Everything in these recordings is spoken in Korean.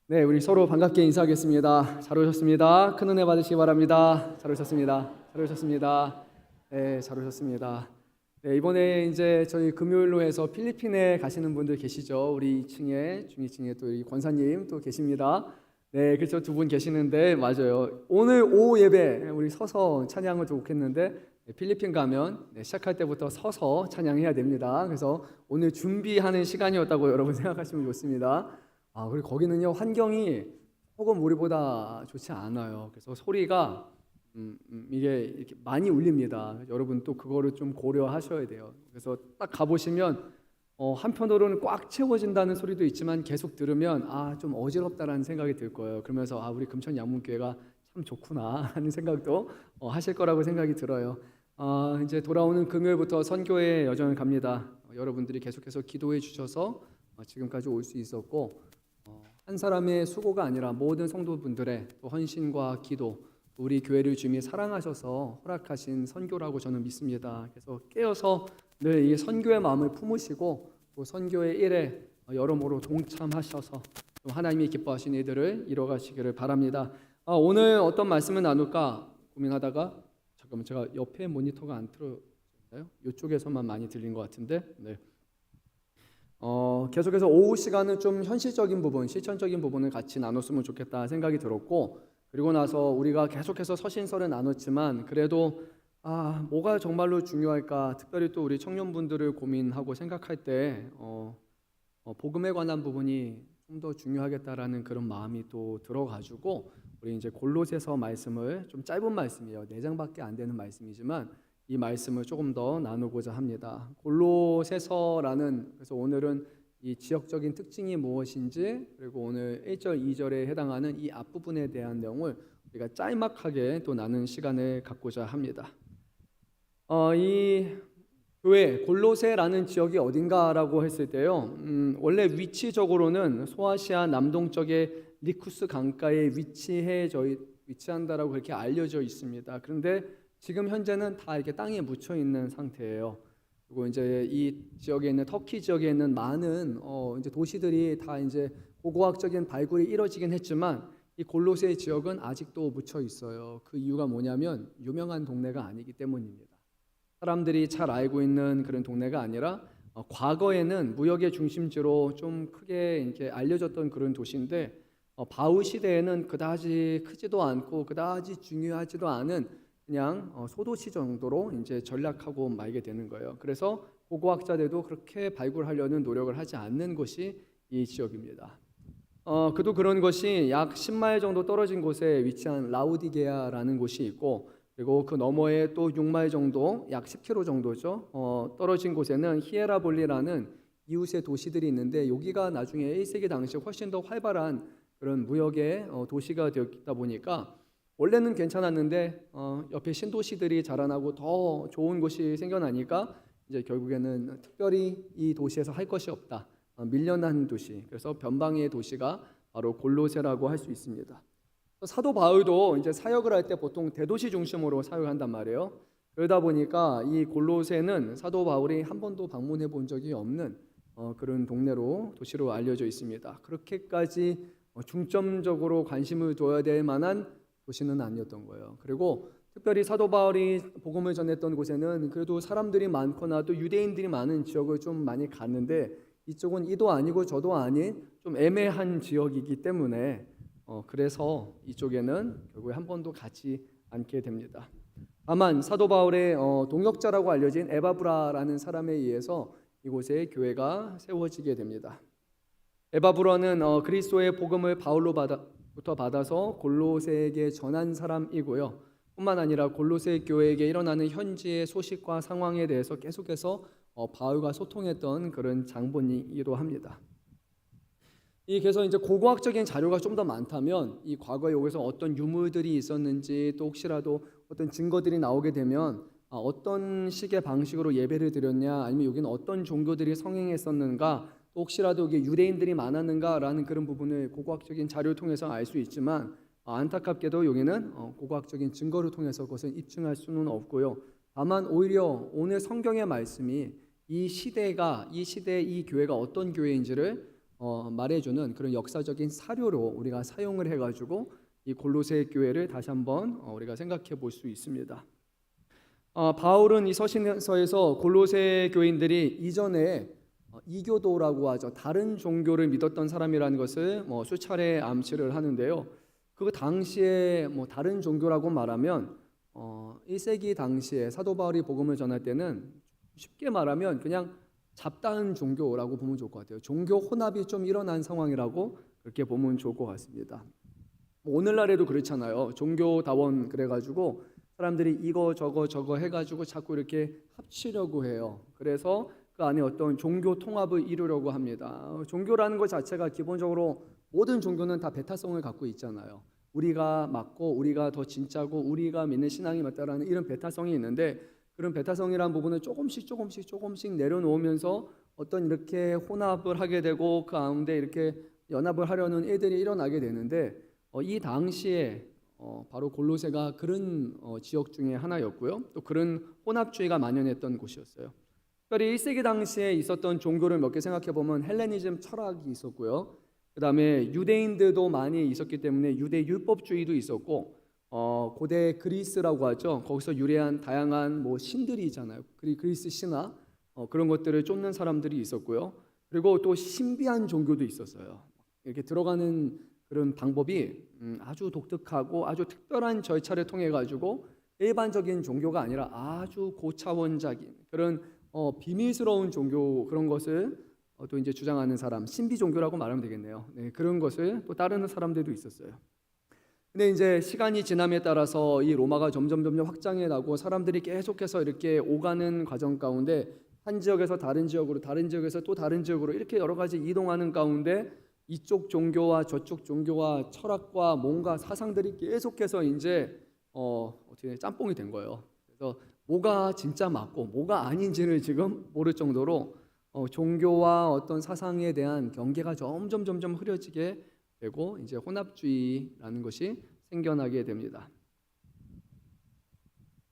네, 우리 서로 반갑게 인사하겠습니다. 잘 오셨습니다. 큰 은혜 받으시기 바랍니다. 잘 오셨습니다. 잘 오셨습니다. 네, 잘 오셨습니다. 네, 이번에 이제 저희 금요일로 해서 필리핀에 가시는 분들 계시죠? 우리 2층에, 중위층에 또 이 권사님 또 계십니다. 네, 그렇죠. 두 분 계시는데 맞아요. 오늘 오후 예배 우리 서서 찬양을 좀 했는데 필리핀 가면 시작할 때부터 서서 찬양해야 됩니다. 그래서 오늘 준비하는 시간이었다고 여러분 생각하시면 좋습니다. 그리고 거기는요 환경이 조금 우리보다 좋지 않아요. 그래서 소리가 이게 이렇게 많이 울립니다. 여러분 또 그거를 좀 고려하셔야 돼요. 그래서 딱 가보시면 한편으로는 꽉 채워진다는 소리도 있지만 계속 들으면 좀 어지럽다라는 생각이 들 거예요. 그러면서 우리 금천 양문교회가 참 좋구나 하는 생각도 하실 거라고 생각이 들어요. 이제 돌아오는 금요일부터 선교의 여정을 갑니다. 여러분들이 계속해서 기도해 주셔서 지금까지 올 수 있었고 한 사람의 수고가 아니라 모든 성도분들의 또 헌신과 기도, 우리 교회를 주님이 사랑하셔서 허락하신 선교라고 저는 믿습니다. 그래서 깨어서 늘 이 선교의 마음을 품으시고 또 선교의 일에 여러모로 동참하셔서 또 하나님이 기뻐하시는 일들을 이뤄가시기를 바랍니다. 오늘 어떤 말씀을 나눌까 고민하다가 잠깐만 제가 옆에 모니터가 안 틀어졌나요? 이쪽에서만 많이 들린 것 같은데 네. 계속해서 오후 시간은 좀 현실적인 부분, 실천적인 부분을 같이 나눴으면 좋겠다 생각이 들었고, 그리고 나서 우리가 계속해서 서신서를 나눴지만 그래도 뭐가 정말로 중요할까? 특별히 또 우리 청년분들을 고민하고 생각할 때 복음에 관한 부분이 좀 더 중요하겠다라는 그런 마음이 또 들어가지고 우리 이제 골로새서 말씀을 좀 짧은 말씀이에요. 4장밖에 안 되는 말씀이지만 이 말씀을 조금 더 나누고자 합니다. 골로새서라는 그래서 오늘은 이 지역적인 특징이 무엇인지 그리고 오늘 1절, 2절에 해당하는 이 앞부분에 대한 내용을 우리가 짤막하게 또 나눈 시간을 갖고자 합니다. 이 교회 골로새라는 지역이 어딘가라고 했을 때요. 원래 위치적으로는 소아시아 남동쪽의 리쿠스 강가에 위치한다라고 그렇게 알려져 있습니다. 그런데 지금 현재는 다 이렇게 땅에 묻혀 있는 상태예요. 그리고 이제 이 지역에 있는 터키 지역에 있는 많은 이제 도시들이 다 이제 고고학적인 발굴이 이루어지긴 했지만 이 골로새 지역은 아직도 묻혀 있어요. 그 이유가 뭐냐면 유명한 동네가 아니기 때문입니다. 사람들이 잘 알고 있는 그런 동네가 아니라 과거에는 무역의 중심지로 좀 크게 이렇게 알려졌던 그런 도시인데 바울 시대에는 그다지 크지도 않고 그다지 중요하지도 않은 그냥 소도시 정도로 이제 전락하고 말게 되는 거예요. 그래서 고고학자들도 그렇게 발굴하려는 노력을 하지 않는 곳이 이 지역입니다. 그도 그런 것이 약 10마일 정도 떨어진 곳에 위치한 라우디게아라는 곳이 있고 그리고 그 너머에 또 6마일 정도 약 10km 정도죠. 떨어진 곳에는 히에라볼리라는 이웃의 도시들이 있는데 여기가 나중에 1세기 당시 훨씬 더 활발한 그런 무역의 도시가 되었다 보니까 원래는 괜찮았는데 옆에 신도시들이 자라나고 더 좋은 곳이 생겨나니까 이제 결국에는 특별히 이 도시에서 할 것이 없다. 밀려난 도시. 그래서 변방의 도시가 바로 골로새라고 할 수 있습니다. 사도 바울도 이제 사역을 할 때 보통 대도시 중심으로 사역한단 말이에요. 그러다 보니까 이 골로새는 사도 바울이 한 번도 방문해 본 적이 없는 그런 동네로 도시로 알려져 있습니다. 그렇게까지 중점적으로 관심을 둬야 될 만한 도시는 아니었던 거예요. 그리고 특별히 사도 바울이 복음을 전했던 곳에는 그래도 사람들이 많거나 또 유대인들이 많은 지역을 좀 많이 갔는데 이쪽은 이도 아니고 저도 아닌 좀 애매한 지역이기 때문에 그래서 이쪽에는 결국에 한 번도 가지 않게 됩니다. 다만 사도 바울의 동역자라고 알려진 에바브라라는 사람에 의해서 이곳에 교회가 세워지게 됩니다. 에바브라는 그리스도의 복음을 바울로부터 받아서 골로새에게 전한 사람이고요. 뿐만 아니라 골로새 교회에게 일어나는 현지의 소식과 상황에 대해서 계속해서 바울과 소통했던 그런 장본이기도 합니다. 그래서 이제 고고학적인 자료가 좀 더 많다면 이 과거에 여기서 어떤 유물들이 있었는지 또 혹시라도 어떤 증거들이 나오게 되면 어떤 식의 방식으로 예배를 드렸냐 아니면 여기는 어떤 종교들이 성행했었는가 또 혹시라도 여기 유대인들이 많았는가라는 그런 부분을 고고학적인 자료를 통해서 알 수 있지만 안타깝게도 여기는 고고학적인 증거를 통해서 그것을 입증할 수는 없고요. 다만 오히려 오늘 성경의 말씀이 이 시대에 이 교회가 어떤 교회인지를 말해주는 그런 역사적인 사료로 우리가 사용을 해가지고 이 골로새 교회를 다시 한번 우리가 생각해 볼 수 있습니다. 바울은 이 서신서에서 골로새 교인들이 이전에 이교도라고 하죠. 다른 종교를 믿었던 사람이라는 것을 수차례 암시를 하는데요. 그 당시에 다른 종교라고 말하면 1세기 당시에 사도 바울이 복음을 전할 때는 쉽게 말하면 그냥 잡다한 종교라고 보면 좋을 것 같아요. 종교 혼합이 좀 일어난 상황이라고 그렇게 보면 좋을 것 같습니다. 오늘날에도 그렇잖아요. 종교다원 그래가지고 사람들이 이거 저거 해가지고 자꾸 이렇게 합치려고 해요. 그래서 그 안에 어떤 종교 통합을 이루려고 합니다. 종교라는 것 자체가 기본적으로 모든 종교는 다 배타성을 갖고 있잖아요. 우리가 맞고 우리가 더 진짜고 우리가 믿는 신앙이 맞다라는 이런 배타성이 있는데, 그런 배타성이라는 부분을 조금씩 내려놓으면서 어떤 이렇게 혼합을 하게 되고 그 가운데 이렇게 연합을 하려는 애들이 일어나게 되는데, 이 당시에 바로 골로새가 그런 지역 중에 하나였고요. 또 그런 혼합주의가 만연했던 곳이었어요. 특별히 1세기 당시에 있었던 종교를 몇 개 생각해 보면 헬레니즘 철학이 있었고요. 그 다음에 유대인들도 많이 있었기 때문에 유대 율법주의도 있었고, 고대 그리스라고 하죠. 거기서 유래한 다양한 신들이 있잖아요. 그리스 신화 그런 것들을 쫓는 사람들이 있었고요. 그리고 또 신비한 종교도 있었어요. 이렇게 들어가는 그런 방법이 아주 독특하고 아주 특별한 절차를 통해 가지고 일반적인 종교가 아니라 아주 고차원적인 그런 비밀스러운 종교, 그런 것을 또 이제 주장하는 사람, 신비 종교라고 말하면 되겠네요. 네, 그런 것을 또 따르는 사람들도 있었어요. 근데 이제 시간이 지남에 따라서 이 로마가 점점 확장해 나고 사람들이 계속해서 이렇게 오가는 과정 가운데 한 지역에서 다른 지역으로, 다른 지역에서 또 다른 지역으로 이렇게 여러 가지 이동하는 가운데 이쪽 종교와 저쪽 종교와 철학과 뭔가 사상들이 계속해서 이제 어떻게 짬뽕이 된 거예요. 그래서 뭐가 진짜 맞고 뭐가 아닌지를 지금 모를 정도로 종교와 어떤 사상에 대한 경계가 점점 흐려지게 되고 이제 혼합주의라는 것이 생겨나게 됩니다.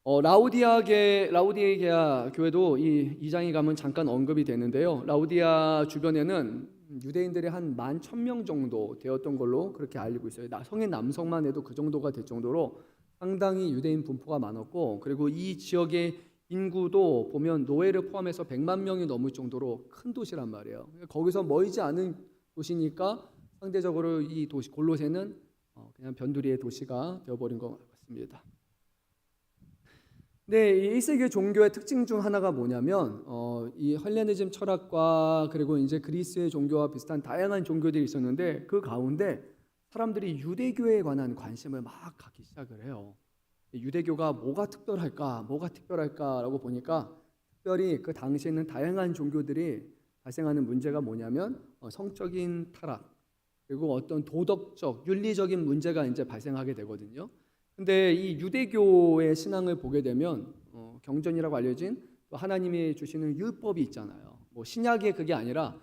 라우디게아 교회도 이 2장에 가면 잠깐 언급이 되는데요. 라우디아 주변에는 유대인들이 한 11,000명 정도 되었던 걸로 그렇게 알리고 있어요. 성인 남성만 해도 그 정도가 될 정도로 상당히 유대인 분포가 많았고, 그리고 이 지역의 인구도 보면 노예를 포함해서 100만 명이 넘을 정도로 큰 도시란 말이에요. 거기서 멀지 않은 도시니까 상대적으로 이 도시 골로새는 그냥 변두리의 도시가 되어버린 것 같습니다. 네, 이 1세기 종교의 특징 중 하나가 뭐냐면 이 헬레니즘 철학과 그리고 이제 그리스의 종교와 비슷한 다양한 종교들이 있었는데, 그 가운데 사람들이 유대교에 관한 관심을 막 갖기 시작을 해요. 유대교가 뭐가 특별할까라고 보니까 특별히 그 당시에는 다양한 종교들이 발생하는 문제가 뭐냐면 성적인 타락, 그리고 어떤 도덕적, 윤리적인 문제가 이제 발생하게 되거든요. 근데 이 유대교의 신앙을 보게 되면 경전이라고 알려진 또 하나님이 주시는 율법이 있잖아요. 신약에 그게 아니라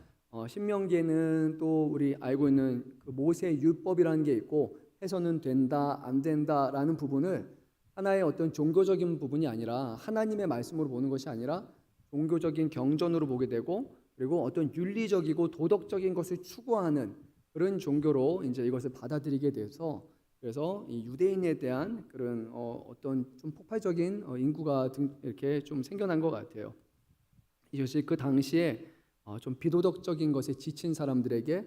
신명기에는 또 우리 알고 있는 그 모세 율법이라는 게 있고, 해서는 된다 안 된다라는 부분을 하나의 어떤 종교적인 부분이 아니라 하나님의 말씀으로 보는 것이 아니라 종교적인 경전으로 보게 되고, 그리고 어떤 윤리적이고 도덕적인 것을 추구하는 그런 종교로 이제 이것을 받아들이게 돼서, 그래서 이 유대인에 대한 그런 어떤 좀 폭발적인 인구가 이렇게 좀 생겨난 것 같아요. 이것이 그 당시에 좀 비도덕적인 것에 지친 사람들에게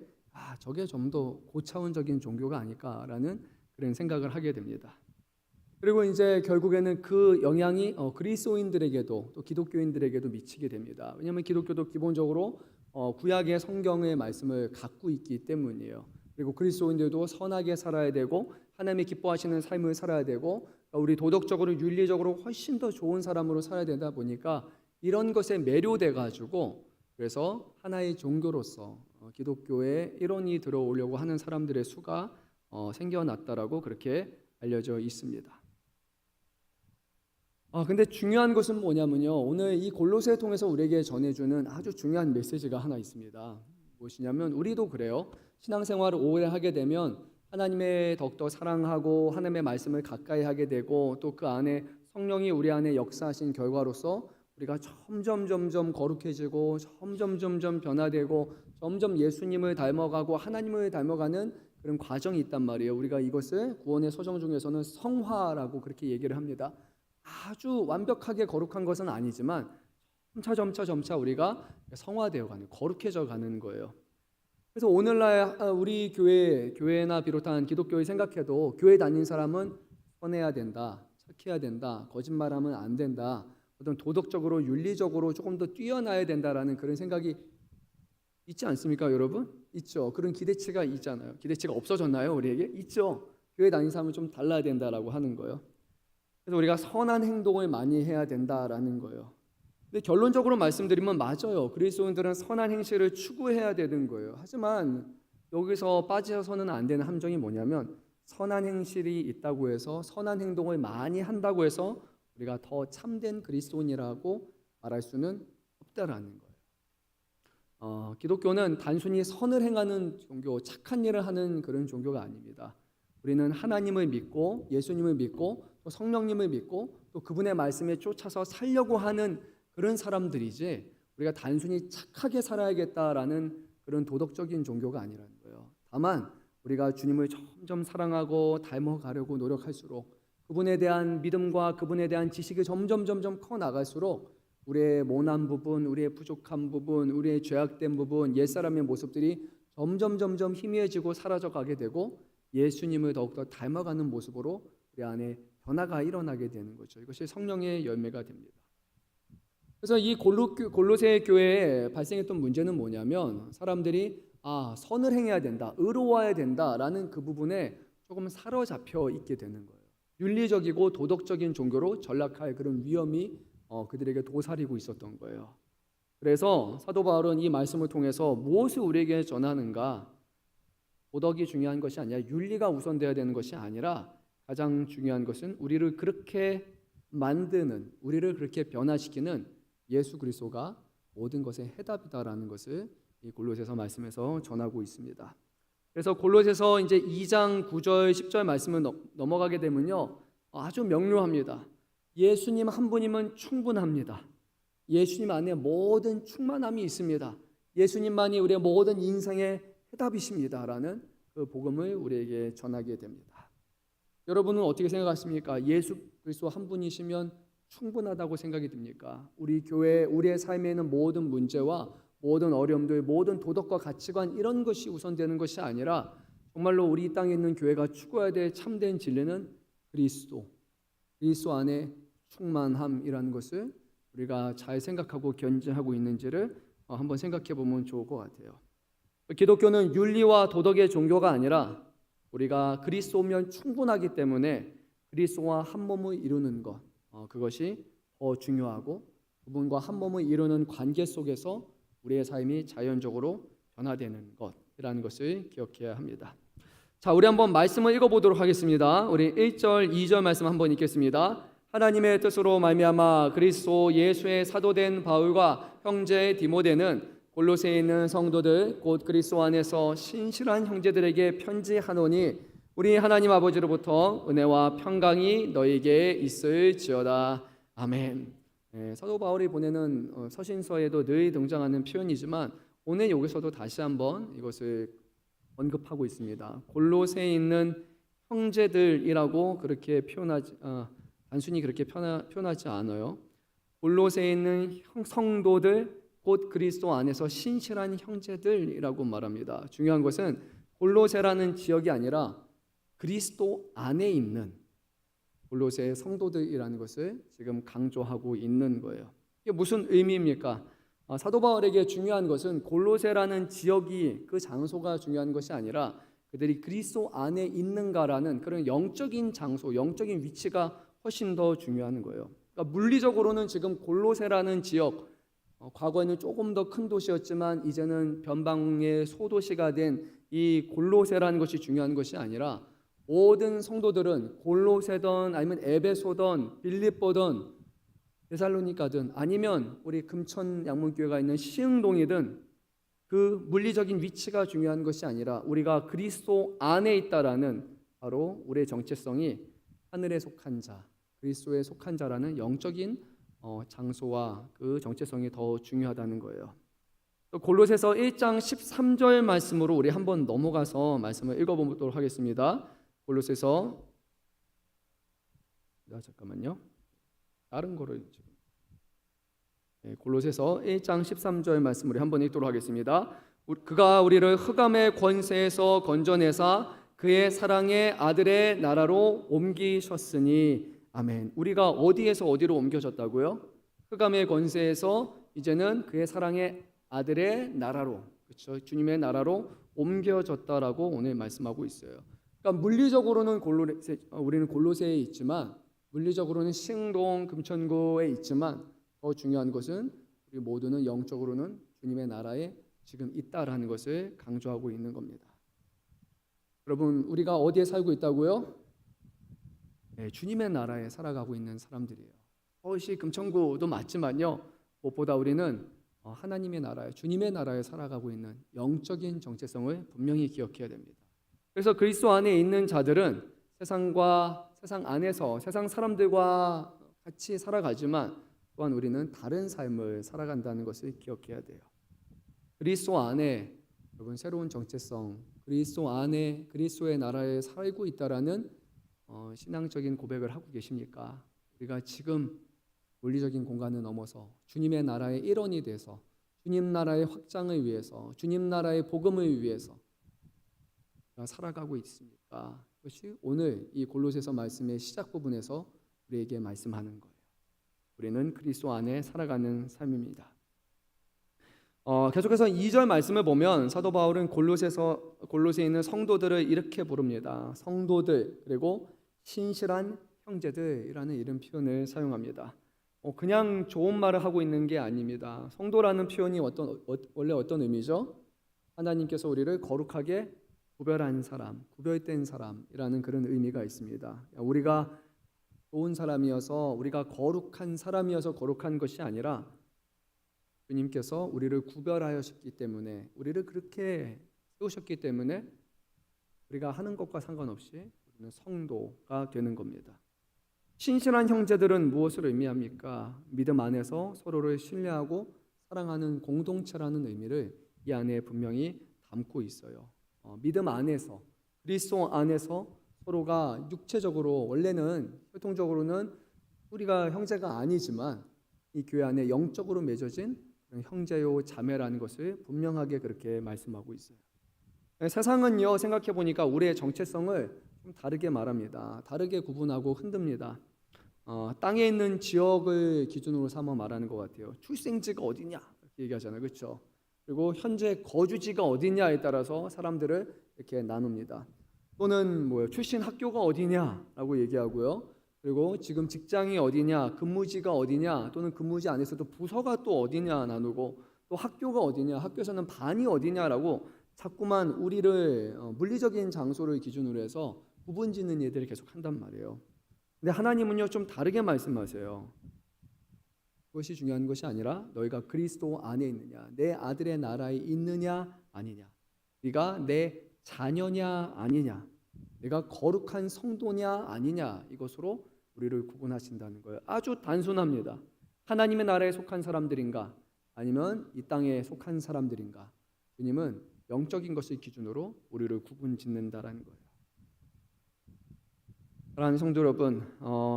저게 좀 더 고차원적인 종교가 아닐까라는 그런 생각을 하게 됩니다. 그리고 이제 결국에는 그 영향이 그리스도인들에게도 또 기독교인들에게도 미치게 됩니다. 왜냐하면 기독교도 기본적으로 구약의 성경의 말씀을 갖고 있기 때문이에요. 그리고 그리스도인들도 선하게 살아야 되고 하나님이 기뻐하시는 삶을 살아야 되고 우리 도덕적으로 윤리적으로 훨씬 더 좋은 사람으로 살아야 되다 보니까 이런 것에 매료돼 가지고, 그래서 하나의 종교로서 기독교에 일원이 들어오려고 하는 사람들의 수가 생겨났다라고 그렇게 알려져 있습니다. 근데 중요한 것은 뭐냐면요, 오늘 이 골로새 통해서 우리에게 전해주는 아주 중요한 메시지가 하나 있습니다. 무엇이냐면 우리도 그래요. 신앙생활을 오래 하게 되면 하나님의 더욱더 사랑하고 하나님의 말씀을 가까이 하게 되고, 또 그 안에 성령이 우리 안에 역사하신 결과로서 우리가 점점 거룩해지고 점점 변화되고 점점 예수님을 닮아가고 하나님을 닮아가는 그런 과정이 있단 말이에요. 우리가 이것을 구원의 서정 중에서는 성화라고 그렇게 얘기를 합니다. 아주 완벽하게 거룩한 것은 아니지만 점차 우리가 성화되어 가는, 거룩해져 가는 거예요. 그래서 오늘날 우리 교회나 비롯한 기독교를 생각해도 교회 다니는 사람은 선해야 된다, 착해야 된다, 거짓말하면 안 된다, 어떤 도덕적으로 윤리적으로 조금 더 뛰어나야 된다라는 그런 생각이 있지 않습니까, 여러분? 있죠. 그런 기대치가 있잖아요. 기대치가 없어졌나요, 우리에게? 있죠. 교회 다니는 사람은 좀 달라야 된다라고 하는 거예요. 그래서 우리가 선한 행동을 많이 해야 된다라는 거예요. 근데 결론적으로 말씀드리면 맞아요. 그리스도인들은 선한 행실을 추구해야 되는 거예요. 하지만 여기서 빠져서는 안 되는 함정이 뭐냐면 선한 행실이 있다고 해서 선한 행동을 많이 한다고 해서 우리가 더 참된 그리스도인이라고 말할 수는 없다라는 거예요. 기독교는 단순히 선을 행하는 종교, 착한 일을 하는 그런 종교가 아닙니다. 우리는 하나님을 믿고 예수님을 믿고 또 성령님을 믿고 또 그분의 말씀에 쫓아서 살려고 하는 그런 사람들이지 우리가 단순히 착하게 살아야겠다라는 그런 도덕적인 종교가 아니라는 거예요. 다만 우리가 주님을 점점 사랑하고 닮아가려고 노력할수록 그분에 대한 믿음과 그분에 대한 지식이 점점 커 나갈수록 우리의 모난 부분, 우리의 부족한 부분, 우리의 죄악된 부분, 옛사람의 모습들이 점점 희미해지고 사라져가게 되고 예수님을 더욱더 닮아가는 모습으로 우리 안에 변화가 일어나게 되는 거죠. 이것이 성령의 열매가 됩니다. 그래서 이 골로새 교회에 발생했던 문제는 뭐냐면 사람들이 선을 행해야 된다, 의로워야 된다라는 그 부분에 조금 사로잡혀 있게 되는 거예요. 윤리적이고 도덕적인 종교로 전락할 그런 위험이 그들에게 도사리고 있었던 거예요. 그래서 사도 바울은 이 말씀을 통해서 무엇을 우리에게 전하는가? 도덕이 중요한 것이 아니라 윤리가 우선되어야 되는 것이 아니라 가장 중요한 것은 우리를 그렇게 만드는, 우리를 그렇게 변화시키는 예수 그리스도가 모든 것의 해답이다라는 것을 이 골로새서 말씀에서 전하고 있습니다. 그래서 골로새서 이제 2장 9절 10절 말씀을 넘어가게 되면요 아주 명료합니다. 예수님 한 분이면 충분합니다. 예수님 안에 모든 충만함이 있습니다. 예수님만이 우리의 모든 인생의 해답이십니다라는 그 복음을 우리에게 전하게 됩니다. 여러분은 어떻게 생각하십니까? 예수 그리스도 한 분이시면 충분하다고 생각이 듭니까? 우리 교회, 우리의 삶에 있는 모든 문제와 모든 어려움들, 모든 도덕과 가치관 이런 것이 우선되는 것이 아니라 정말로 우리 땅에 있는 교회가 추구해야 될 참된 진리는 그리스도 안에 충만함이라는 것을 우리가 잘 생각하고 견지하고 있는지를 한번 생각해 보면 좋을 것 같아요. 기독교는 윤리와 도덕의 종교가 아니라 우리가 그리스도면 충분하기 때문에 그리스도와 한 몸을 이루는 것, 그것이 더 중요하고 그분과 한 몸을 이루는 관계 속에서 우리의 삶이 자연적으로 변화되는 것이라는 것을 기억해야 합니다. 자, 우리 한번 말씀을 읽어보도록 하겠습니다. 우리 1절, 2절 말씀 한번 읽겠습니다. 하나님의 뜻으로 말미암아 그리스도 예수의 사도된 바울과 형제 디모데는 골로새에 있는 성도들 곧 그리스도 안에서 신실한 형제들에게 편지하노니 우리 하나님 아버지로부터 은혜와 평강이 너에게 있을지어다. 아멘. 사도 바울이 보내는 서신서에도 늘 등장하는 표현이지만 오늘 여기서도 다시 한번 이것을 언급하고 있습니다. 골로새에 있는 형제들이라고 그렇게 단순히 그렇게 표현하지 않아요. 골로새에 있는 성도들 곧 그리스도 안에서 신실한 형제들이라고 말합니다. 중요한 것은 골로새라는 지역이 아니라 그리스도 안에 있는 골로새의 성도들이라는 것을 지금 강조하고 있는 거예요. 이게 무슨 의미입니까? 사도 바울에게 중요한 것은 골로새라는 지역이 그 장소가 중요한 것이 아니라 그들이 그리스도 안에 있는가라는 그런 영적인 장소, 영적인 위치가 훨씬 더 중요한 거예요. 그러니까 물리적으로는 지금 골로새라는 지역, 과거에는 조금 더 큰 도시였지만 이제는 변방의 소도시가 된 이 골로새라는 것이 중요한 것이 아니라 모든 성도들은 골로새든 아니면 에베소든 빌립보든 데살로니가든 아니면 우리 금천 양문교회가 있는 시흥동이든 그 물리적인 위치가 중요한 것이 아니라 우리가 그리스도 안에 있다라는 바로 우리의 정체성이 하늘에 속한 자, 그리스도에 속한 자라는 영적인 장소와 그 정체성이 더 중요하다는 거예요. 또 골로새서 1장 13절 말씀으로 우리 한번 넘어가서 말씀을 읽어보도록 하겠습니다. 골로새서 잠깐만요. 다른 거를 지금 골로새서 1장 13절 말씀 우리 한번 읽도록 하겠습니다. 그가 우리를 흑암의 권세에서 건져내사 그의 사랑의 아들의 나라로 옮기셨으니 아멘. 우리가 어디에서 어디로 옮겨졌다고요? 흑암의 권세에서 이제는 그의 사랑의 아들의 나라로, 그렇죠? 주님의 나라로 옮겨졌다라고 오늘 말씀하고 있어요. 그러니까 물리적으로는 우리는 골로새에 있지만, 물리적으로는 신동 금천구에 있지만, 더 중요한 것은 우리 모두는 영적으로는 주님의 나라에 지금 있다라는 것을 강조하고 있는 겁니다. 여러분, 우리가 어디에 살고 있다고요? 네, 주님의 나라에 살아가고 있는 사람들이에요. 서울시 금천구도 맞지만요, 무엇보다 우리는 하나님의 나라에, 주님의 나라에 살아가고 있는 영적인 정체성을 분명히 기억해야 됩니다. 그래서 그리스도 안에 있는 자들은 세상 안에서 세상 사람들과 같이 살아가지만 또한 우리는 다른 삶을 살아간다는 것을 기억해야 돼요. 그리스도 안에 여러분 새로운 정체성, 그리스도 안에 그리스도의 나라에 살고 있다라는 신앙적인 고백을 하고 계십니까? 우리가 지금 물리적인 공간을 넘어서 주님의 나라의 일원이 돼서 주님 나라의 확장을 위해서 주님 나라의 복음을 위해서 살아가고 있습니까? 그것이 오늘 이 골로새서 말씀의 시작 부분에서 우리에게 말씀하는 거예요. 우리는 그리스도 안에 살아가는 삶입니다. 계속해서 2절 말씀을 보면 사도 바울은 골로새에 있는 성도들을 이렇게 부릅니다. 성도들, 그리고 신실한 형제들이라는 이런 표현을 사용합니다. 그냥 좋은 말을 하고 있는 게 아닙니다. 성도라는 표현이 원래 어떤 의미죠? 하나님께서 우리를 거룩하게 구별한 사람, 구별된 사람이라는 그런 의미가 있습니다. 우리가 좋은 사람이어서, 우리가 거룩한 사람이어서 거룩한 것이 아니라 주님께서 우리를 구별하셨기 때문에, 우리를 그렇게 세우셨기 때문에 우리가 하는 것과 상관없이 우리는 성도가 되는 겁니다. 신실한 형제들은 무엇을 의미합니까? 믿음 안에서 서로를 신뢰하고 사랑하는 공동체라는 의미를 이 안에 분명히 담고 있어요. 믿음 안에서, 그리스도 안에서 서로가 육체적으로, 원래는 혈통적으로는 우리가 형제가 아니지만 이 교회 안에 영적으로 맺어진 형제요 자매라는 것을 분명하게 그렇게 말씀하고 있어요. 세상은요, 생각해 보니까 우리의 정체성을 좀 다르게 말합니다. 다르게 구분하고 흔듭니다. 땅에 있는 지역을 기준으로 삼아 말하는 것 같아요. 출생지가 어디냐 이렇게 얘기하잖아요, 그렇죠? 그리고 현재 거주지가 어디냐에 따라서 사람들을 이렇게 나눕니다. 또는 출신 학교가 어디냐라고 얘기하고요. 그리고 지금 직장이 어디냐, 근무지가 어디냐, 또는 근무지 안에서도 부서가 또 어디냐 나누고, 또 학교가 어디냐, 학교에서는 반이 어디냐라고 자꾸만 우리를 물리적인 장소를 기준으로 해서 구분짓는 일들을 계속 한단 말이에요. 근데 하나님은요, 좀 다르게 말씀하세요. 그것이 중요한 것이 아니라 너희가 그리스도 안에 있느냐, 내 아들의 나라에 있느냐 아니냐, 네가 내 자녀냐 아니냐, 내가 거룩한 성도냐 아니냐, 이것으로 우리를 구분하신다는 거예요. 아주 단순합니다. 하나님의 나라에 속한 사람들인가 아니면 이 땅에 속한 사람들인가, 주님은 영적인 것을 기준으로 우리를 구분짓는다라는 거예요. 사랑하는 성도 여러분,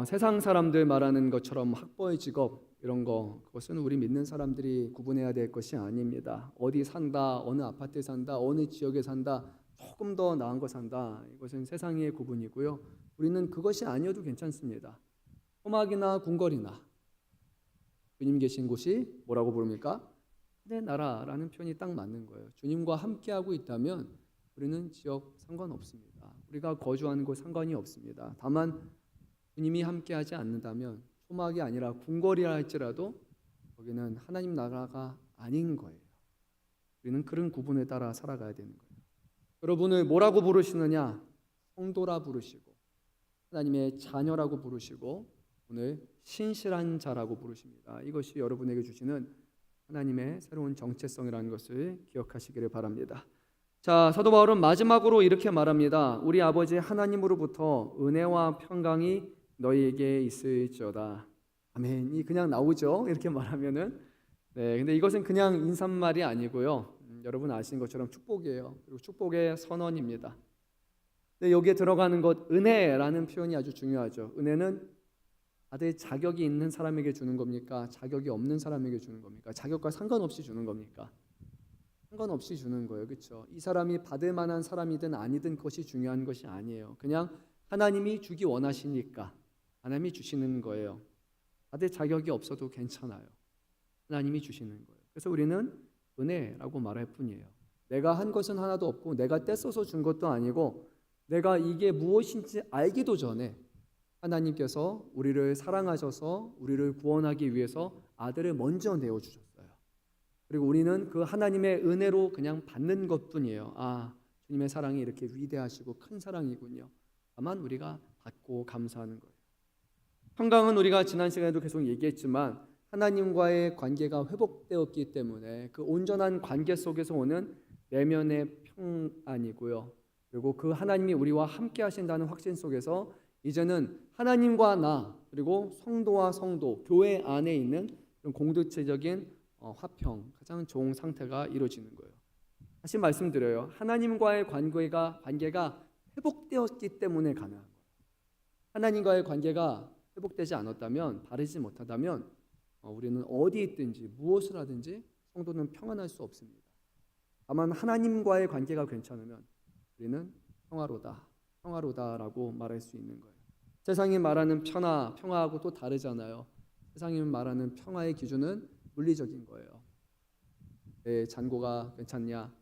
세상 사람들 말하는 것처럼 학벌, 직업 이런 거, 그것은 우리 믿는 사람들이 구분해야 될 것이 아닙니다. 어디 산다, 어느 아파트에 산다, 어느 지역에 산다, 조금 더 나은 거 산다, 이것은 세상의 구분이고요. 우리는 그것이 아니어도 괜찮습니다. 토막이나 궁궐이나 주님 계신 곳이 뭐라고 부릅니까? 내 나라라는 표현이 딱 맞는 거예요. 주님과 함께하고 있다면 우리는 지역 상관없습니다. 우리가 거주하는 곳 상관이 없습니다. 다만 주님이 함께하지 않는다면 토막이 아니라 궁궐이라 할지라도 거기는 하나님 나라가 아닌 거예요. 우리는 그런 구분에 따라 살아가야 되는 거예요. 여러분을 뭐라고 부르시느냐? 성도라 부르시고, 하나님의 자녀라고 부르시고, 오늘 신실한 자라고 부르십니다. 이것이 여러분에게 주시는 하나님의 새로운 정체성이라는 것을 기억하시기를 바랍니다. 자, 사도 바울은 마지막으로 이렇게 말합니다. 우리 아버지 하나님으로부터 은혜와 평강이 너희에게 있을지어다. 아멘이 그냥 나오죠. 이렇게 말하면은. 네, 근데 이것은 그냥 인사말이 아니고요. 여러분 아시는 것처럼 축복이에요. 그리고 축복의 선언입니다. 근데 여기에 들어가는 것 은혜라는 표현이 아주 중요하죠. 은혜는 다들 자격이 있는 사람에게 주는 겁니까? 자격이 없는 사람에게 주는 겁니까? 자격과 상관없이 주는 겁니까? 상관없이 주는 거예요. 그렇죠? 이 사람이 받을 만한 사람이든 아니든 그것이 중요한 것이 아니에요. 그냥 하나님이 주기 원하시니까 하나님이 주시는 거예요. 다들 자격이 없어도 괜찮아요. 하나님이 주시는 거예요. 그래서 우리는 은혜라고 말할 뿐이에요. 내가 한 것은 하나도 없고 내가 떼써서 준 것도 아니고 내가 이게 무엇인지 알기도 전에 하나님께서 우리를 사랑하셔서 우리를 구원하기 위해서 아들을 먼저 내어주셨어요. 그리고 우리는 그 하나님의 은혜로 그냥 받는 것뿐이에요. 아, 주님의 사랑이 이렇게 위대하시고 큰 사랑이군요. 다만 우리가 받고 감사하는 거예요. 평강은 우리가 지난 시간에도 계속 얘기했지만 하나님과의 관계가 회복되었기 때문에 그 온전한 관계 속에서 오는 내면의 평안이고요. 그리고 그 하나님이 우리와 함께 하신다는 확신 속에서 이제는 하나님과 나 그리고 성도와 성도, 교회 안에 있는 그런 공동체적인 화평, 가장 좋은 상태가 이루어지는 거예요. 다시 말씀드려요. 하나님과의 관계가 회복되었기 때문에 가능한 거예요. 하나님과의 관계가 회복되지 않았다면, 바르지 못하다면 우리는 어디 있든지 무엇을 하든지 성도는 평안할 수 없습니다. 다만 하나님과의 관계가 괜찮으면 우리는 평화로다라고 말할 수 있는 거예요. 세상이 말하는 평화하고 또 다르잖아요. 세상이 말하는 평화의 기준은 물리적인 거예요. 내 잔고가 괜찮냐,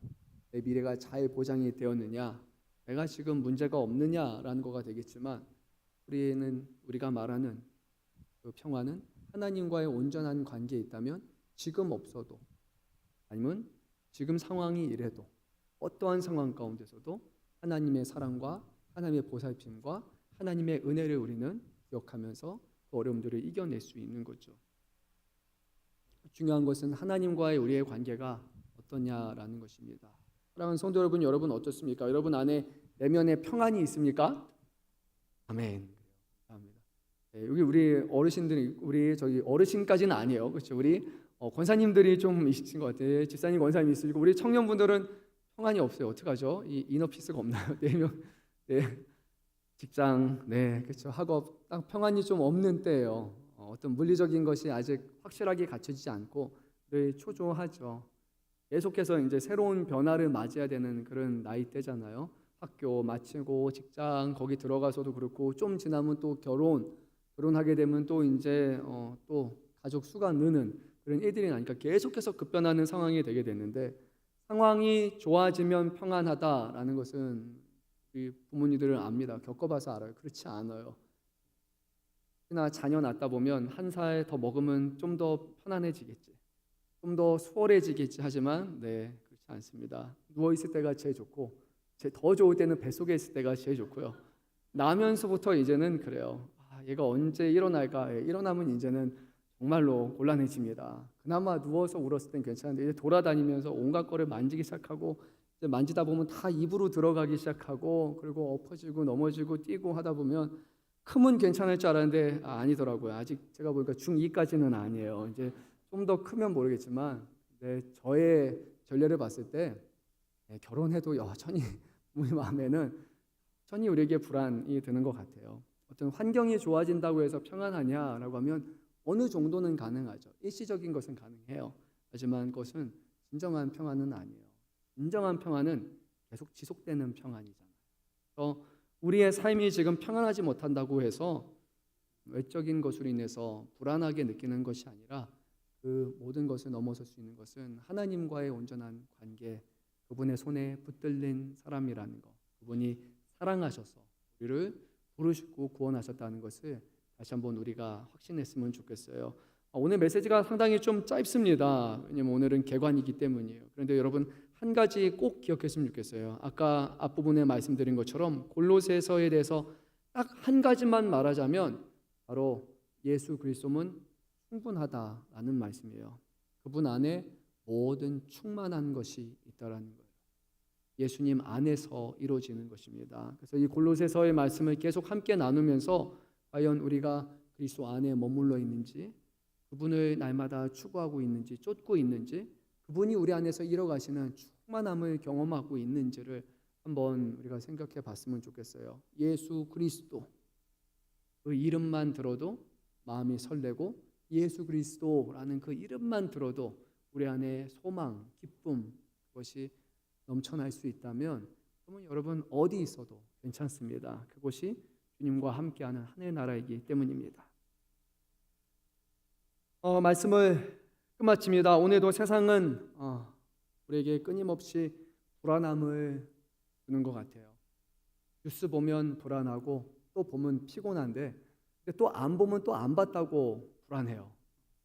내 미래가 잘 보장이 되었느냐, 내가 지금 문제가 없느냐라는 거가 되겠지만 우리가 말하는 그 평화는 하나님과의 온전한 관계에 있다면 지금 없어도 아니면 지금 상황이 이래도 어떠한 상황 가운데서도 하나님의 사랑과 하나님의 보살핌과 하나님의 은혜를 우리는 기억하면서 그 어려움들을 이겨낼 수 있는 거죠. 중요한 것은 하나님과의 우리의 관계가 어떠냐라는 것입니다. 사랑하는 성도 여러분, 여러분 어떻습니까? 여러분 안에 내면의 평안이 있습니까? 아멘. 감사합니다. 네, 여기 우리 어르신들이 저기 어르신까지는 아니에요. 그렇죠? 우리 권사님들이 좀 있으신 것 같아요. 집사님, 권사님 있으시고 우리 청년분들은 평안이 없어요. 어떡하죠? 이 이너피스가 없나요? 4명. 네. 직장, 네, 그렇죠. 학업, 딱 평안이 좀 없는 때예요. 어떤 물리적인 것이 아직 확실하게 갖춰지지 않고 늘 초조하죠. 계속해서 이제 새로운 변화를 맞이해야 되는 그런 나이대잖아요. 학교 마치고 직장 거기 들어가서도 그렇고 좀 지나면 또 결혼하게 되면 또 이제 또 가족 수가 느는 그런 일들이 나니까 계속해서 급변하는 상황이 되게 되는데 상황이 좋아지면 평안하다라는 것은 우리 부모님들은 압니다. 겪어봐서 알아요. 그렇지 않아요. 특히나 자녀 낳다 보면 한 살 더 먹으면 좀 더 편안해지겠지, 좀 더 수월해지겠지 하지만 그렇지 않습니다. 누워있을 때가 제일 좋고 더 좋을 때는 뱃속에 있을 때가 제일 좋고요. 나면서부터 이제는 그래요. 얘가 언제 일어날까? 일어나면 이제는 정말로 곤란해집니다. 그나마 누워서 울었을 땐 괜찮은데 이제 돌아다니면서 온갖 거를 만지기 시작하고 이제 만지다 보면 다 입으로 들어가기 시작하고 그리고 엎어지고 넘어지고 뛰고 하다 보면 크면 괜찮을 줄 알았는데 아니더라고요. 아직 제가 보니까 중2까지는 아니에요. 이제 좀 더 크면 모르겠지만 저의 전례를 봤을 때 결혼해도 여전히 우리 마음에는 여전히 우리에게 불안이 드는 것 같아요. 어떤 환경이 좋아진다고 해서 평안하냐라고 하면 어느 정도는 가능하죠. 일시적인 것은 가능해요. 하지만 그것은 진정한 평안은 아니에요. 진정한 평안은 계속 지속되는 평안이잖아요. 그래서 우리의 삶이 지금 평안하지 못한다고 해서 외적인 것으로 인해서 불안하게 느끼는 것이 아니라 그 모든 것을 넘어설 수 있는 것은 하나님과의 온전한 관계, 그분의 손에 붙들린 사람이라는 것, 그분이 사랑하셔서 우리를 부르시고 구원하셨다는 것을 다시 한번 우리가 확신했으면 좋겠어요. 오늘 메시지가 상당히 좀 짧습니다. 왜냐면 오늘은 개관이기 때문이에요. 그런데 여러분 한 가지 꼭 기억했으면 좋겠어요. 아까 앞부분에 말씀드린 것처럼 골로새서에 대해서 딱 한 가지만 말하자면 바로 예수 그리스도는 충분하다라는 말씀이에요. 그분 안에 모든 충만한 것이 있다라는 거예요. 예수님 안에서 이루어지는 것입니다. 그래서 이 골로새서의 말씀을 계속 함께 나누면서 과연 우리가 그리스도 안에 머물러 있는지, 그분을 날마다 추구하고 있는지, 쫓고 있는지, 그분이 우리 안에서 이뤄가시는 충만함을 경험하고 있는지를 한번 우리가 생각해 봤으면 좋겠어요. 예수 그리스도, 그 이름만 들어도 마음이 설레고, 예수 그리스도라는 그 이름만 들어도 우리 안에 소망, 기쁨, 그것이 넘쳐날 수 있다면, 그러면 여러분 어디 있어도 괜찮습니다. 그것이 주님과 함께하는 하늘의 나라이기 때문입니다. 말씀을 끝마칩니다. 오늘도 세상은 우리에게 끊임없이 불안함을 주는 것 같아요. 뉴스 보면 불안하고, 또 보면 피곤한데, 또 안 보면 또 안 봤다고 불안해요.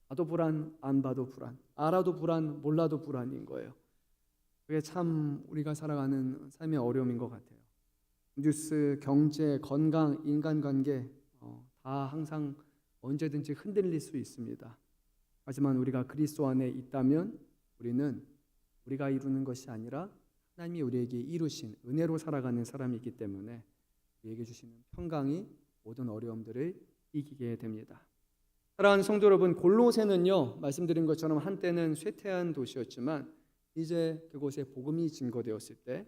봐도 불안, 안 봐도 불안, 알아도 불안, 몰라도 불안인 거예요. 그게 참 우리가 살아가는 삶의 어려움인 것 같아요. 뉴스, 경제, 건강, 인간관계 다 항상 언제든지 흔들릴 수 있습니다. 하지만 우리가 그리스도 안에 있다면 우리는 우리가 이루는 것이 아니라 하나님이 우리에게 이루신 은혜로 살아가는 사람이기 때문에 우리에게 주시는 평강이 모든 어려움들을 이기게 됩니다. 사랑하는 성도 여러분, 골로새는요, 말씀드린 것처럼 한때는 쇠퇴한 도시였지만 이제 그곳에 복음이 증거되었을 때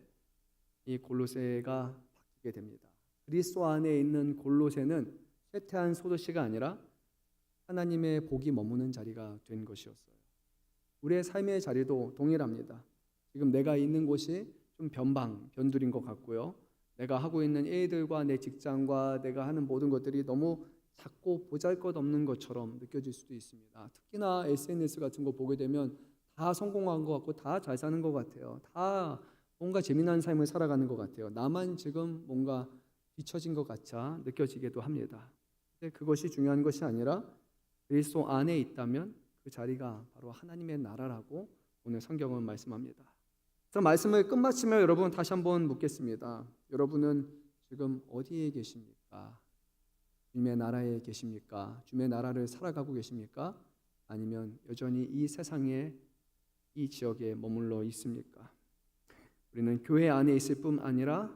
이 골로새가 바뀌게 됩니다. 그리스도 안에 있는 골로새는 쇠퇴한 소도시가 아니라 하나님의 복이 머무는 자리가 된 것이었어요. 우리의 삶의 자리도 동일합니다. 지금 내가 있는 곳이 좀 변두린 것 같고요. 내가 하고 있는 일들과 내 직장과 내가 하는 모든 것들이 너무 작고 보잘것없는 것처럼 느껴질 수도 있습니다. 특히나 SNS 같은 거 보게 되면 다 성공한 것 같고 다 잘 사는 것 같아요. 다 뭔가 재미난 삶을 살아가는 것 같아요. 나만 지금 뭔가 뒤처진 것 같아 느껴지기도 합니다. 근데 그것이 중요한 것이 아니라 그리스도 안에 있다면 그 자리가 바로 하나님의 나라라고 오늘 성경은 말씀합니다. 그래서 말씀을 끝마치며 여러분 다시 한번 묻겠습니다. 여러분은 지금 어디에 계십니까? 주님의 나라에 계십니까? 주님의 나라를 살아가고 계십니까? 아니면 여전히 이 세상에 이 지역에 머물러 있습니까? 우리는 교회 안에 있을 뿐 아니라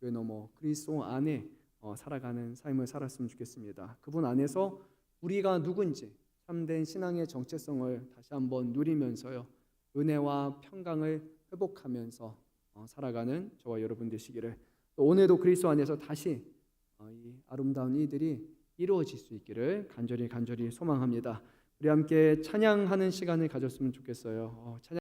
교회 넘어 그리스도 안에 살아가는 삶을 살았으면 좋겠습니다. 그분 안에서 우리가 누군지 참된 신앙의 정체성을 다시 한번 누리면서요, 은혜와 평강을 회복하면서 살아가는 저와 여러분 되시기를, 또 오늘도 그리스도 안에서 다시 이 아름다운 일들이 이루어질 수 있기를 간절히 소망합니다. 우리 함께 찬양하는 시간을 가졌으면 좋겠어요. 찬양